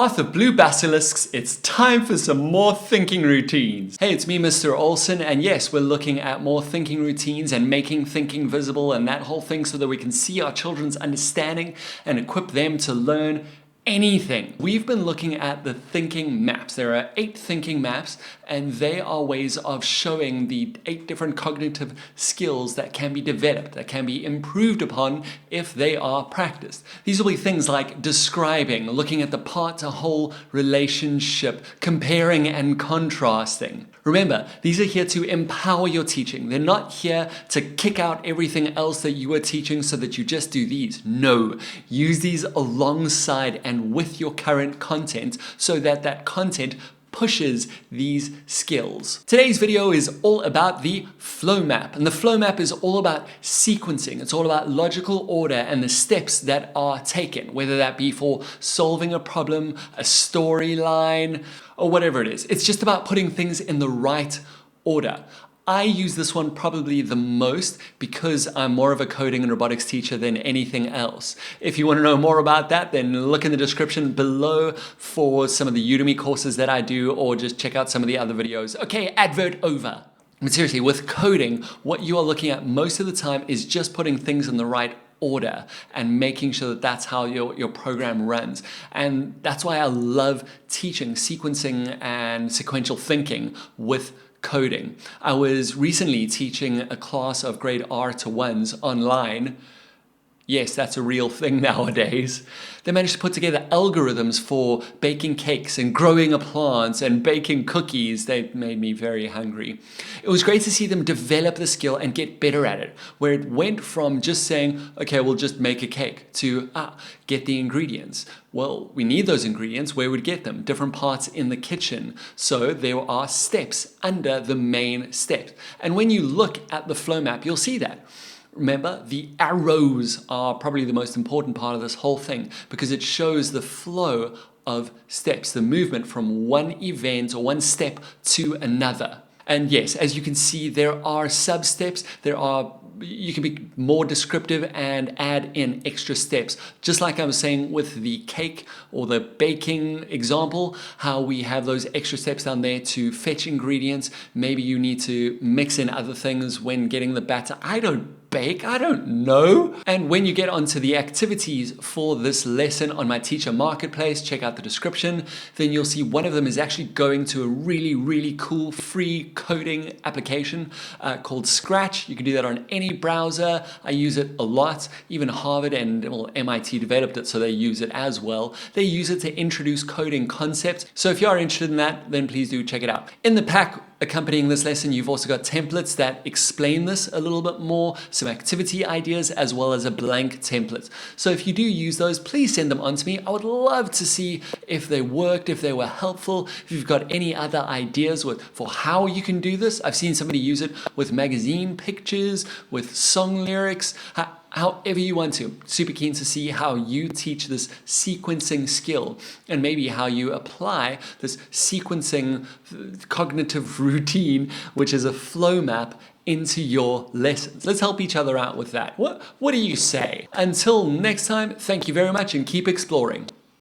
Bath of blue basilisks, it's time for some more thinking routines. Hey, it's me, Mr. Olsen, and yes, we're looking at more thinking routines and making thinking visible and that whole thing so that we can see our children's understanding and equip them to learn anything. We've been looking at the thinking maps. There are 8 thinking maps, and they are ways of showing the 8 different cognitive skills that can be developed, that can be improved upon if they are practiced. These will be things like describing, looking at the part-to-whole relationship, comparing and contrasting. Remember, these are here to empower your teaching. They're not here to kick out everything else that you are teaching so that you just do these. No, use these alongside and with your current content so that that content pushes these skills. Today's video is all about the flow map, and the flow map is all about sequencing. It's all about logical order and the steps that are taken, whether that be for solving a problem, a storyline, or whatever it is. It's just about putting things in the right order. I use this one probably the most because I'm more of a coding and robotics teacher than anything else. If you want to know more about that, then look in the description below for some of the Udemy courses that I do, or just check out some of the other videos. Okay, advert over. But seriously, with coding, what you are looking at most of the time is just putting things in the right order and making sure that that's how your program runs. And that's why I love teaching sequencing and sequential thinking with coding. I was recently teaching a class of grade R1s online. Yes, that's a real thing nowadays. They managed to put together algorithms for baking cakes and growing a plant and baking cookies. They made me very hungry. It was great to see them develop the skill and get better at it, where it went from just saying, okay, we'll just make a cake, to get the ingredients. Well, we need those ingredients. Where would we get them? Different parts in the kitchen. So there are steps under the main steps. And when you look at the flow map, you'll see that. Remember, the arrows are probably the most important part of this whole thing because it shows the flow of steps, the movement from one event or one step to another. And yes, as you can see, there are sub-steps. You can be more descriptive and add in extra steps. Just like I was saying with the cake or the baking example, how we have those extra steps down there to fetch ingredients. Maybe you need to mix in other things when getting the batter. I don't bake, I don't know. And when you get onto the activities for this lesson on my teacher marketplace, check out the description, then you'll see one of them is actually going to a really, really cool free coding application called Scratch. You can do that on any browser. I use it a lot. Even Harvard and MIT developed it, so they use it as well. They use it to introduce coding concepts. So if you are interested in that, then please do check it out. In the pack accompanying this lesson, you've also got templates that explain this a little bit more, some activity ideas, as well as a blank template. So if you do use those, please send them on to me. I would love to see if they worked, if they were helpful, if you've got any other ideas for how you can do this. I've seen somebody use it with magazine pictures, with song lyrics, however you want to. Super keen to see how you teach this sequencing skill and maybe how you apply this sequencing cognitive routine, which is a flow map, into your lessons. Let's help each other out with that. What do you say? Until next time, thank you very much and keep exploring.